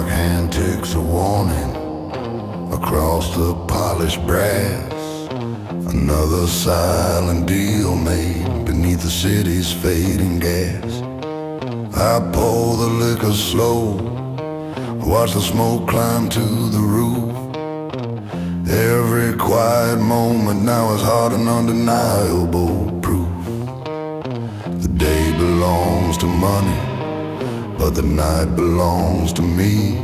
dark hand takes a warning across the polished brass. Another silent deal made beneath the city's fading gas. I pour the liquor slow, watch the smoke climb to the roof. Every quiet moment now is hard and undeniable proof. The day belongs to money, but the night belongs to me.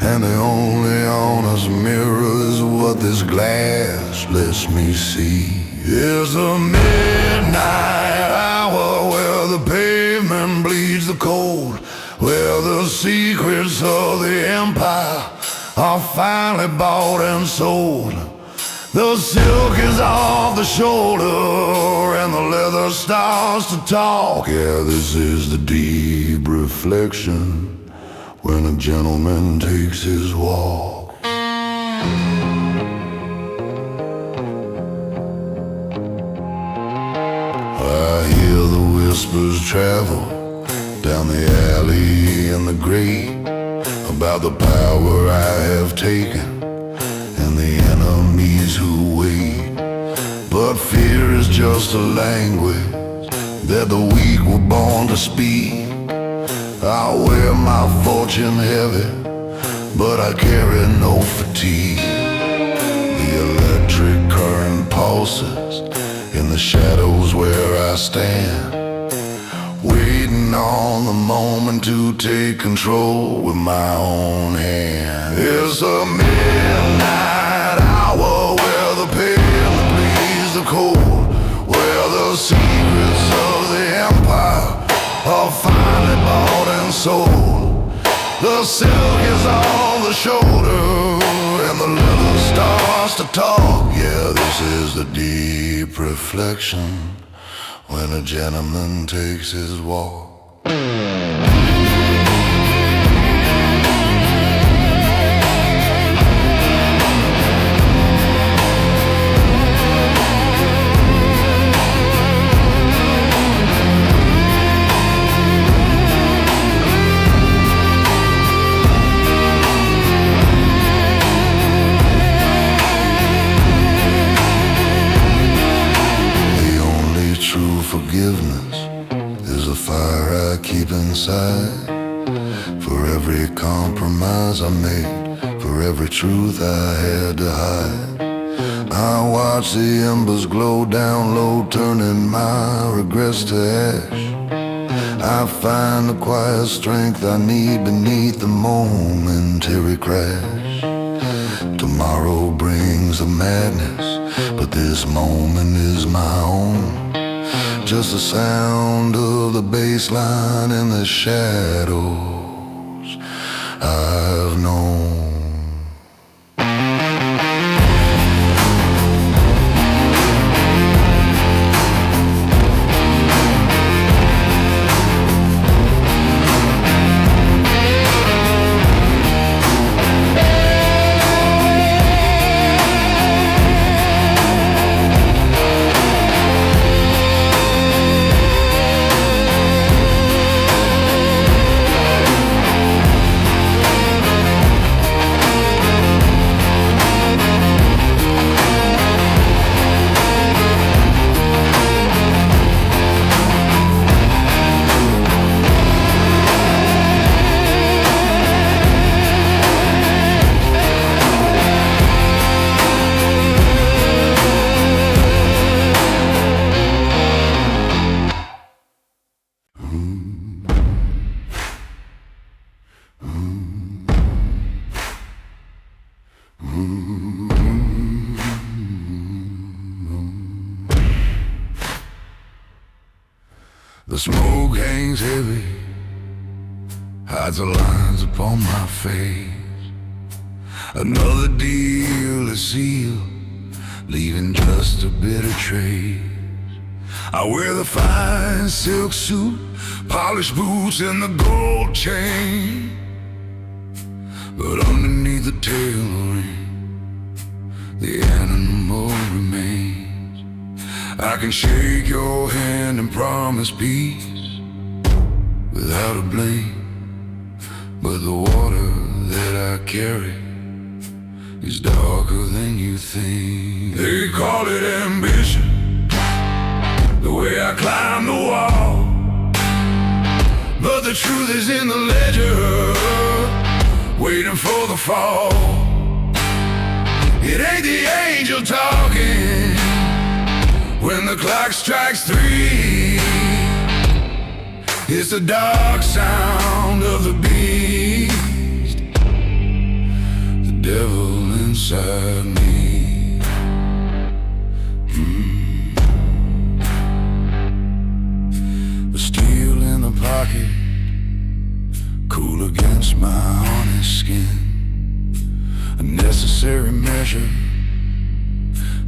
And the only honest mirror is what this glass lets me see. It's the midnight hour where the pavement bleeds the cold, where the secrets of the empire are finally bought and sold. The silk is off the shoulder and the leather starts to talk. Yeah, this is the deep reflection when a gentleman takes his walk. I hear the whispers travel down the alley in the grate about the power I have taken and the enemies who wait. But fear is just a language that the weak were born to speak. I wear my fortune heavy, but I carry no fatigue. The electric current pulses in the shadows where I stand, waiting on the moment to take control with my own hand. It's a midnight hour where the pavement bleeds the cold, where the secrets of the empire are finally bought and sold. The silk is on the shoulder and the leather starts to talk. Yeah, this is the deep reflection when a gentleman takes his walk. Forgiveness is a fire I keep inside. For every compromise I made, for every truth I had to hide, I watch the embers glow down low, turning my regrets to ash. I find the quiet strength I need beneath the momentary crash. Tomorrow brings a madness, but this moment is my own. Just the sound of the bass line in the shadows I've known. The smoke hangs heavy, hides the lines upon my face. Another deal is sealed, leaving just a bitter trace. I wear the fine silk suit, polished boots and the gold chain, but underneath the tailoring, the animal remains. I can shake your hand and promise peace without a blame, but the water that I carry is darker than you think. They call it ambition, the way I climb the wall, but the truth is in the ledger, waiting for the fall. It ain't the angel talking when the clock strikes 3. It's the dark sound of the beast, the devil inside me. The steel in the pocket, cool against my honest skin, a necessary measure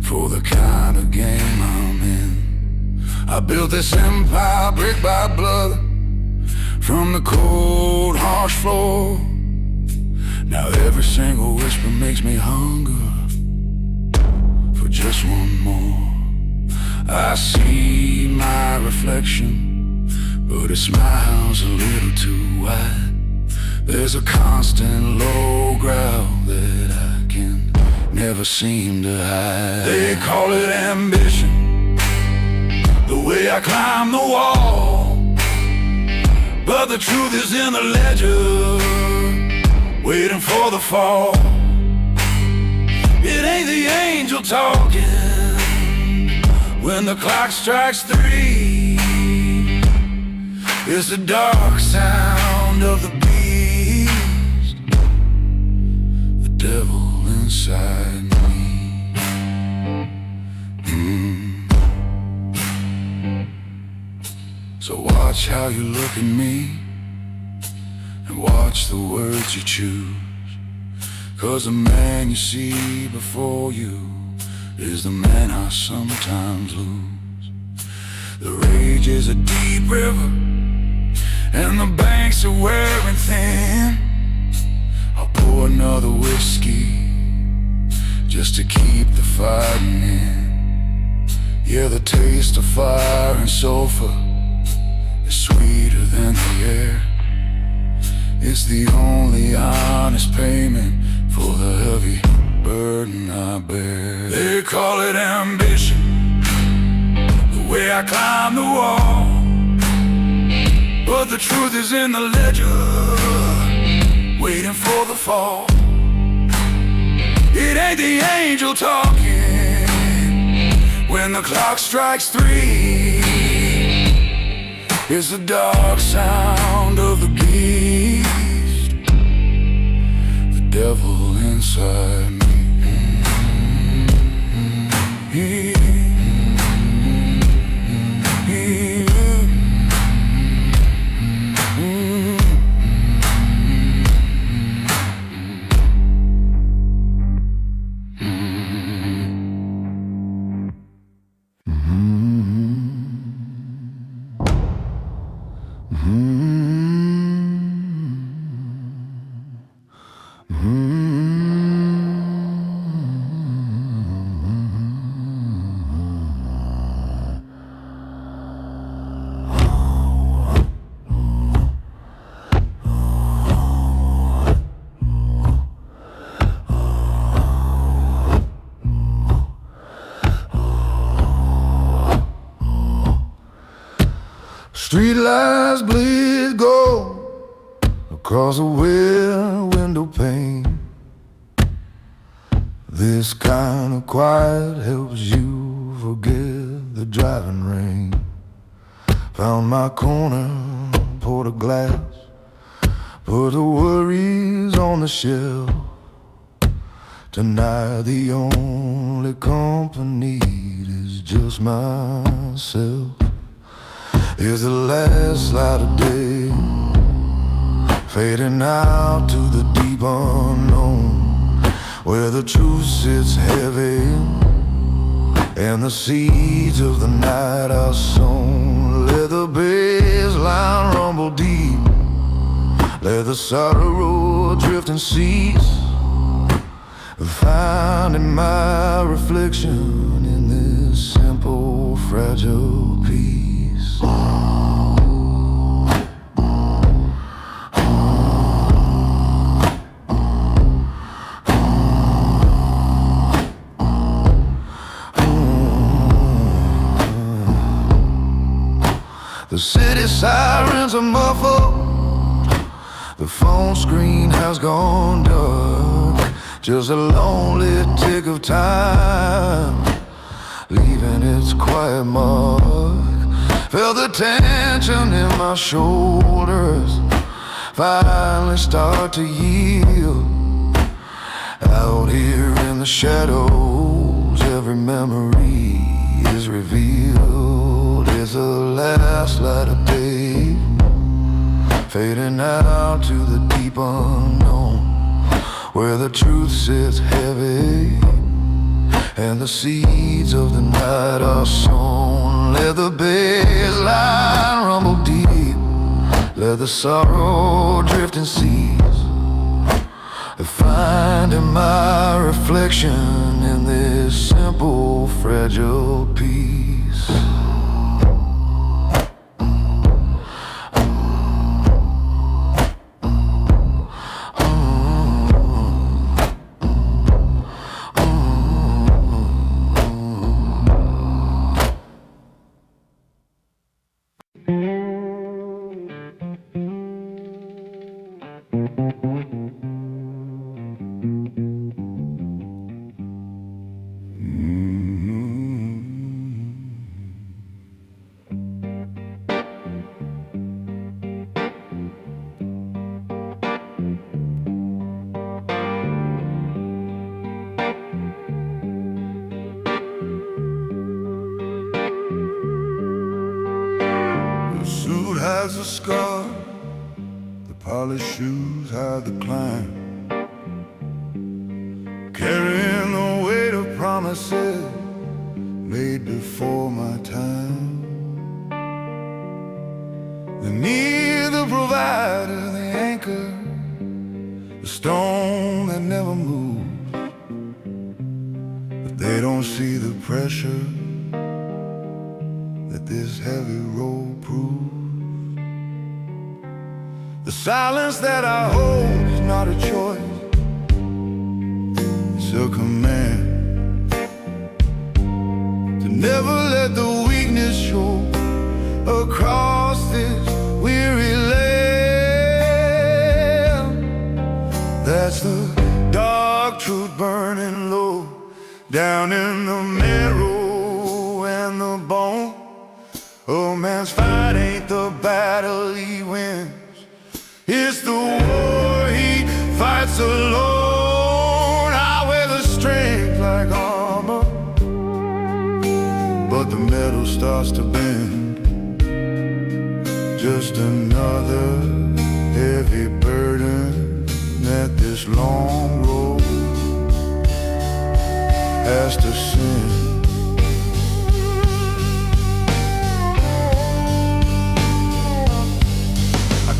for the kind of game I'm in. I built this empire brick by blood, from the cold, harsh floor. Now every single whisper makes me hunger for just one more. I see my reflection, but it smiles a little too wide. There's a constant low growl that I can never seem to hide. They call it ambition, the way I climb the wall, but the truth is in the ledger, waiting for the fall. It ain't the angel talking when the clock strikes 3. It's the dark sound of the beast, the devil inside me. So watch how you look at me, and watch the words you choose, 'cause the man you see before you is the man I sometimes lose. The rage is a deep river, and the banks are wearing thin. I'll pour another whiskey just to keep the fighting in. Yeah, the taste of fire and sulfur is sweeter than the air. It's the only honest payment for the heavy burden I bear. They call it ambition, the way I climb the wall, but the truth is in the ledger, waiting for the fall. It ain't the angel talking when the clock strikes 3. It's the dark sound of the beast, the devil inside me. Street lights bleed gold across a window pane. This kind of quiet helps you forget the driving rain. Found my corner, poured a glass, put the worries on the shelf. Tonight the only company is just myself. Here's the last light of day, fading out to the deep unknown, where the truth sits heavy and the seeds of the night are sown. Let the bass line rumble deep, let the sorrow drift and cease, finding my reflection in this simple, fragile piece. The city sirens are muffled, the phone screen has gone dark. Just a lonely tick of time, leaving its quiet mark. Feel the tension in my shoulders finally start to yield. Out here in the shadows, every memory is revealed. It's the last light of day, fading out to the deep unknown, where the truth sits heavy and the seeds of the night are sown. Let the bass line rumble deep, let the sorrow drift in seas, finding my reflection in this simple, fragile piece. Has a scar, the polished shoes hide the climb, carrying the weight of promises made before my time. They need the provider, the anchor, the stone that never moves, but they don't see the pressure that this heavy road proves. The silence that I hold is not a choice, it's a command to never let the weakness show across this weary land. That's the dark truth burning low, down in the marrow and the bone. Oh, man's fight ain't the battle he wins, it's the war he fights alone. I wear the strength like armor, but the metal starts to bend. Just another heavy burden that this long road has to send.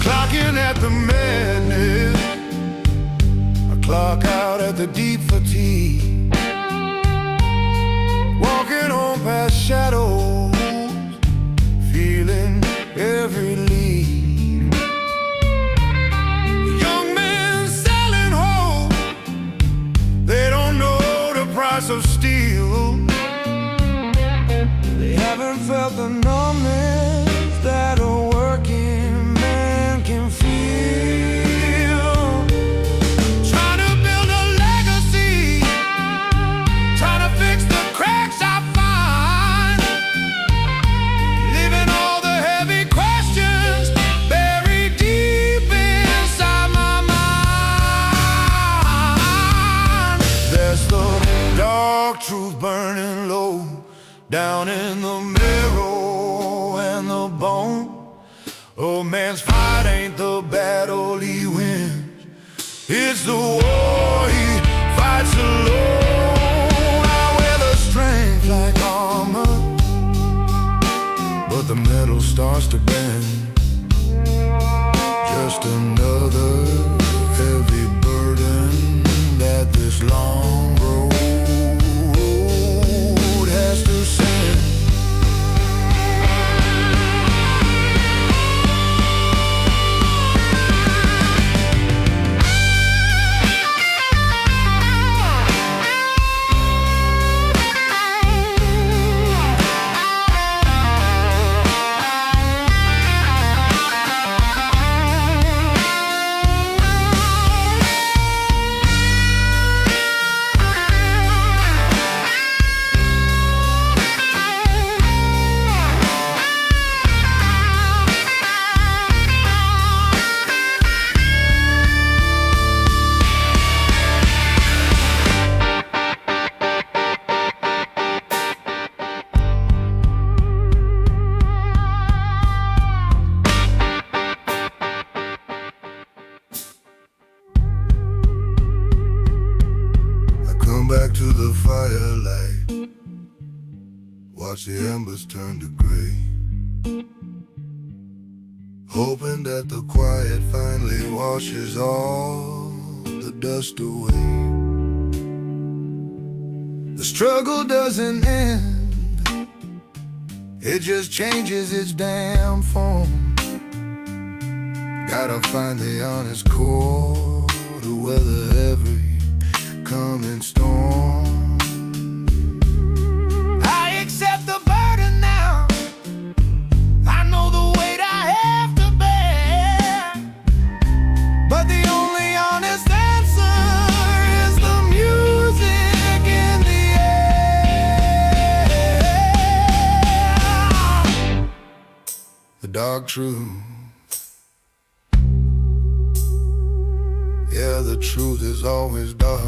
Clocking at the madness, I clock out at the deep fatigue, walking on past shadows, feeling every lead. Young men selling hope, they don't know the price of steel. They haven't felt the numbness that a working man can feel. Trying to build a legacy, trying to fix the cracks I find, leaving all the heavy questions buried deep inside my mind. There's the dark truth burning low, down in the marrow and the bone. Oh, man's fight ain't the battle he wins, it's the war he fights alone. I wear the strength like armor, but the metal starts to bend. Just another heavy burden that this long road has to send. firelight, watch the embers turn to gray, hoping that the quiet finally washes all the dust away. The struggle doesn't end, it just changes its damn form. Gotta find the honest core to weather every coming storm. I accept the burden now, I know the weight I have to bear, but the only honest answer is the music in the air. The dark truth, yeah, the truth is always dark.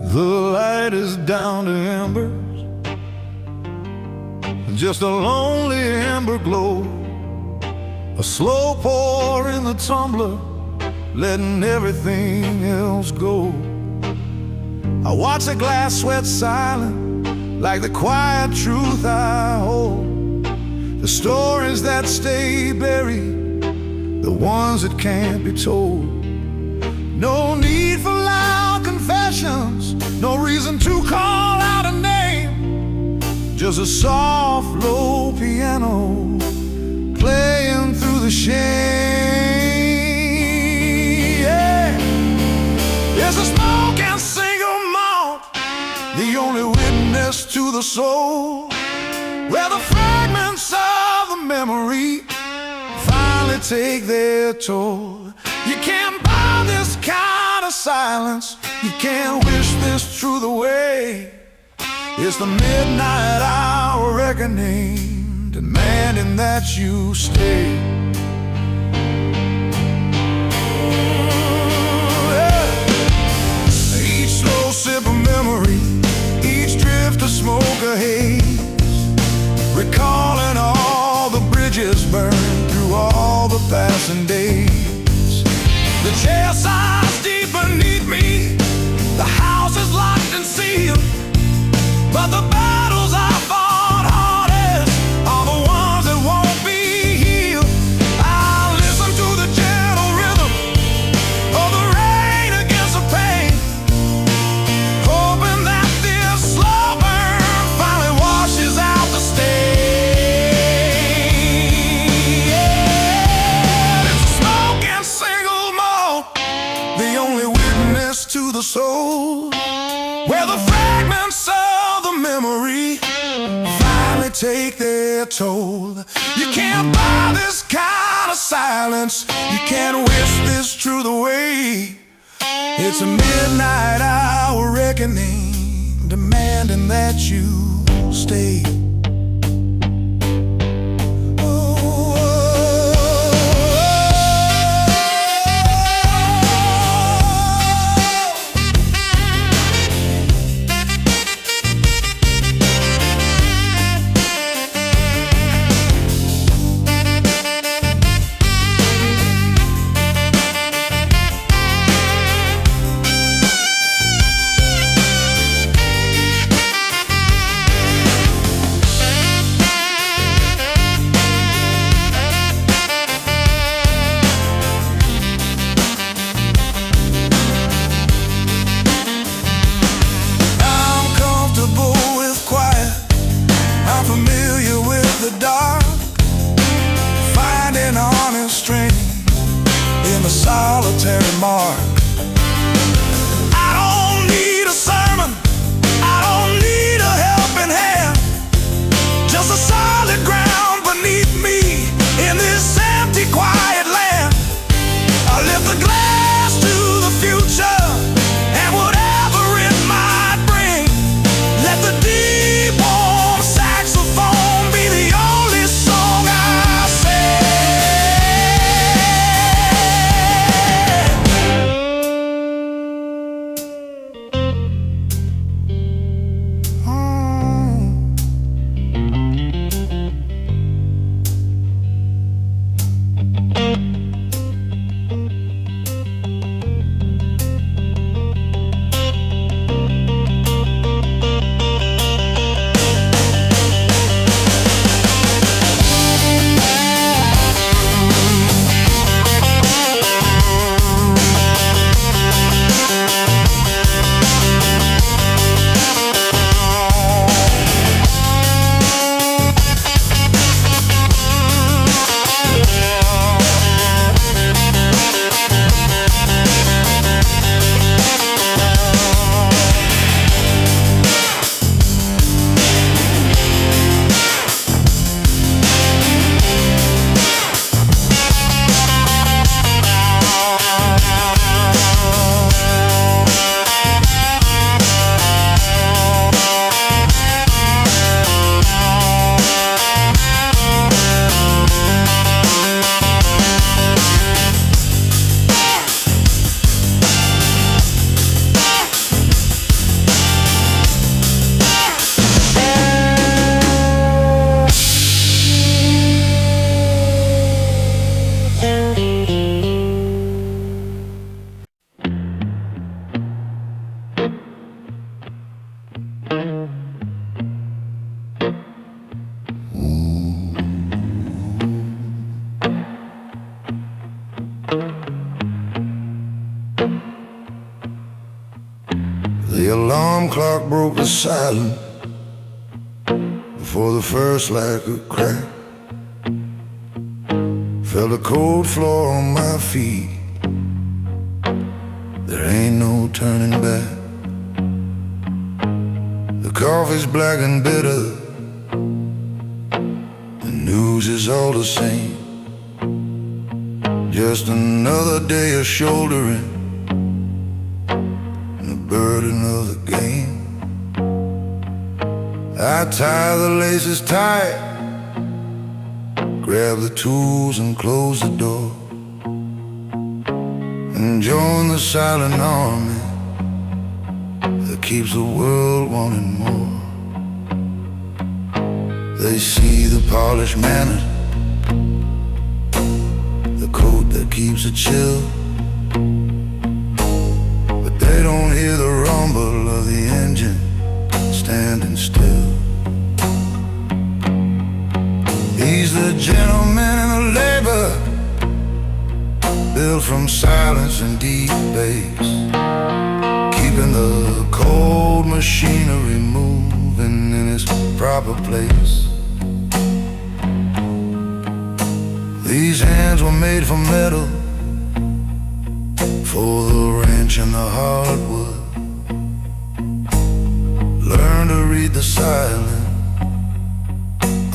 The light is down to embers, just a lonely ember glow, a slow pour in the tumbler, letting everything else go. I watch the glass sweat silent, like the quiet truth I hold. The stories that stay buried, the ones that can't be told. No need for loud confessions, no reason to call out a name, just a soft, low piano playing through the shame. Yeah. There's a smoke and single malt, the only witness to the soul, where the fragments of the memory finally take their toll. You can't buy this kind of silence, you can't wish this truth away. It's the midnight hour reckoning, demanding that you stay. Each slow sip of memory, each drift of smoke or haze, recalling all the bridges burned through all the passing days. The jail sighs deep beneath me, the house is locked and sealed, but the battles I fought hardest are the ones that won't be healed. I listen to the gentle rhythm of the rain against the pain, hoping that this slow burn finally washes out the stain. Yeah, it's a smoke and single malt, the only witness to the soul, where the fragments of the memory finally take their toll. You can't buy this kind of silence, you can't wish this truth away. It's a midnight hour reckoning, demanding that you stay. The alarm clock broke the silence before the first lacquer crack. Felt the cold floor on my feet. There ain't no turning back. The coffee's black and bitter. The news is all the same. Just another day of shouldering the burden of the game. I tie the laces tight, grab the tools and close the door, and join the silent army that keeps the world wanting more. They see the polished manners, the coat that keeps it chill, but they don't hear the rumble of the engine standing still. He's the gentleman in the labor, built from silence and deep bass, keeping the cold machinery moving in its proper place. These hands were made for metal, for the wrench and the hardwood. Learned to read the silence,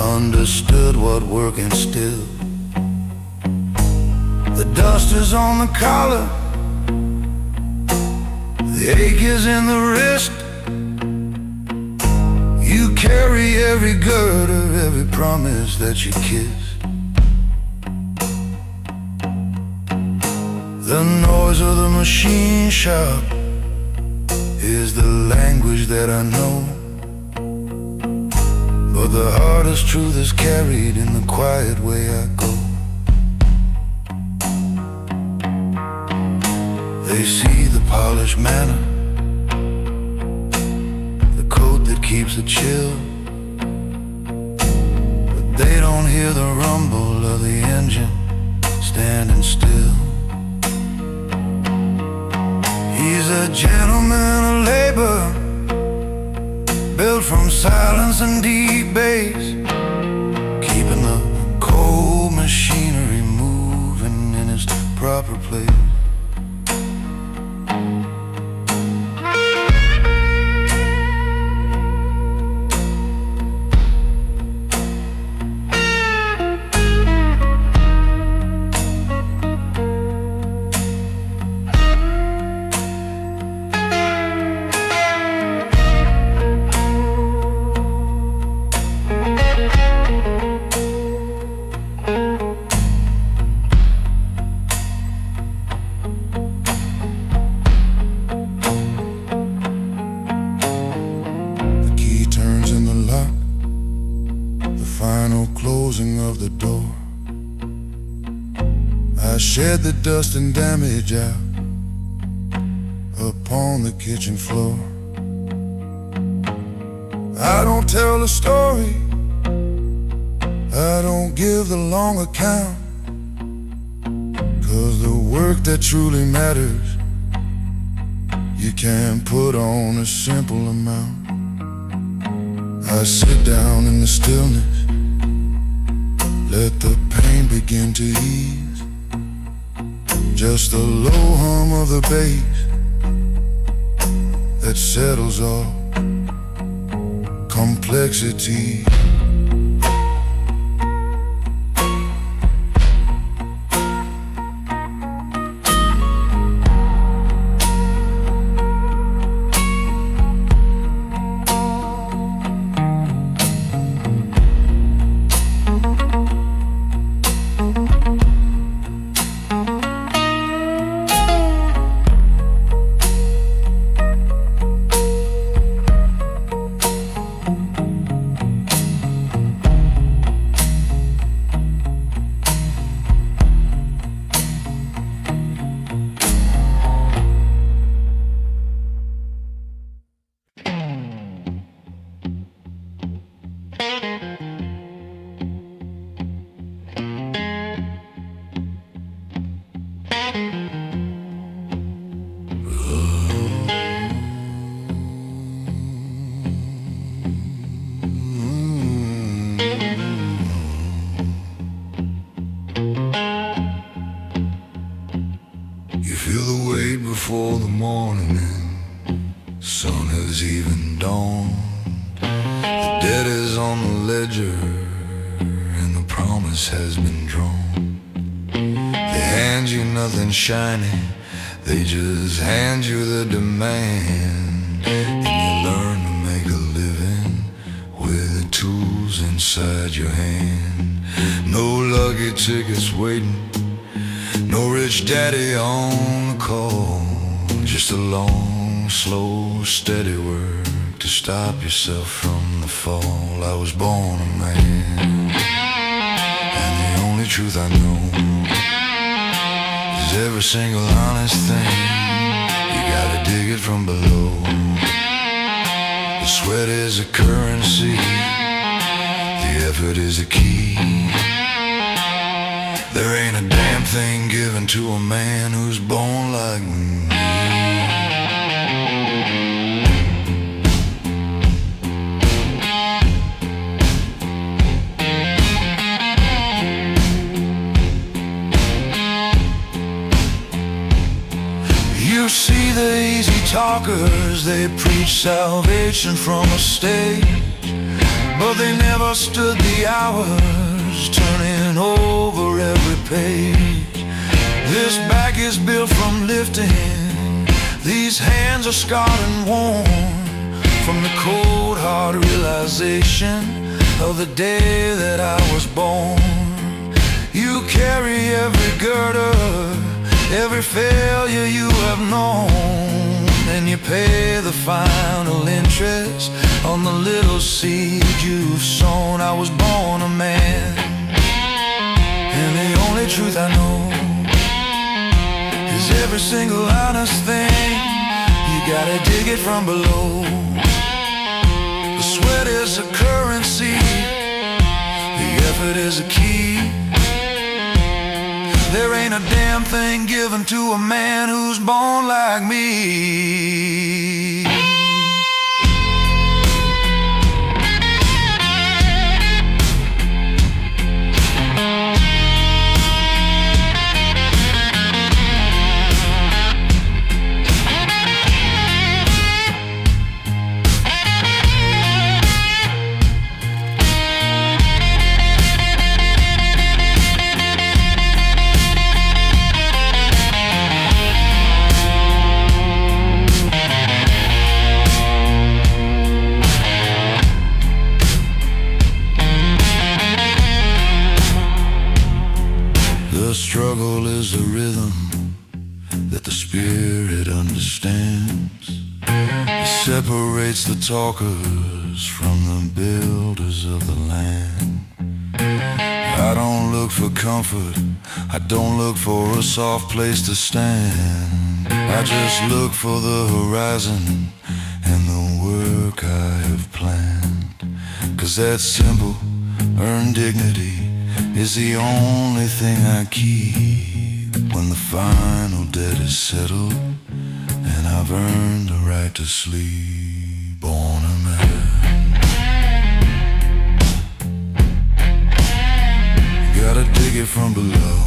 understood what working still. The dust is on the collar, the ache is in the wrist. You carry every girder, every promise that you kissed. The noise of the machine shop is the language that I know, but the hardest truth is carried in the quiet way I go. They see the polished manner, the coat that keeps it chill, but they don't hear the rumble of the engine standing still. He's a gentleman of labor, built from silence and deep bass, keeping the cold machinery moving in its proper place. Shed the dust and damage out upon the kitchen floor. I don't tell the story, I don't give the long account, 'cause the work that truly matters you can't put on a simple amount. I sit down in the stillness, let the pain begin to ease. Just the low hum of the bass that settles all complexity. has even dawned. The debt is on the ledger and the promise has been drawn. They hand you nothing shiny, they just hand you the demand. And you learn to make a living with the tools inside your hand. No lucky tickets waiting, no rich daddy on the call. Just a long, slow, steady work to stop yourself from the fall. I was born a man, and the only truth I know is every single honest thing, you gotta dig it from below. The sweat is a currency, the effort is the key. There ain't a damn thing given to a man who's born like me. You see the easy talkers, they preach salvation from a stage, but they never stood the hours, turning over every page. This back is built from lifting, these hands are scarred and worn from the cold hard realization of the day that I was born. You carry every girder, every failure you have known, and you pay the final interest on the little seed you've sown. I was born a man, and the only truth I know is every single honest thing, you gotta dig it from below. The sweat is a currency, the effort is a key. There ain't a damn thing given to a man who's born like me. The struggle is a rhythm that the spirit understands. It separates the talkers from the builders of the land. I don't look for comfort, I don't look for a soft place to stand. I just look for the horizon and the work I have planned. 'Cause that's simple, earned dignity is the only thing I keep when the final debt is settled and I've earned the right to sleep. Born a man, gotta dig it from below.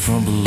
From below.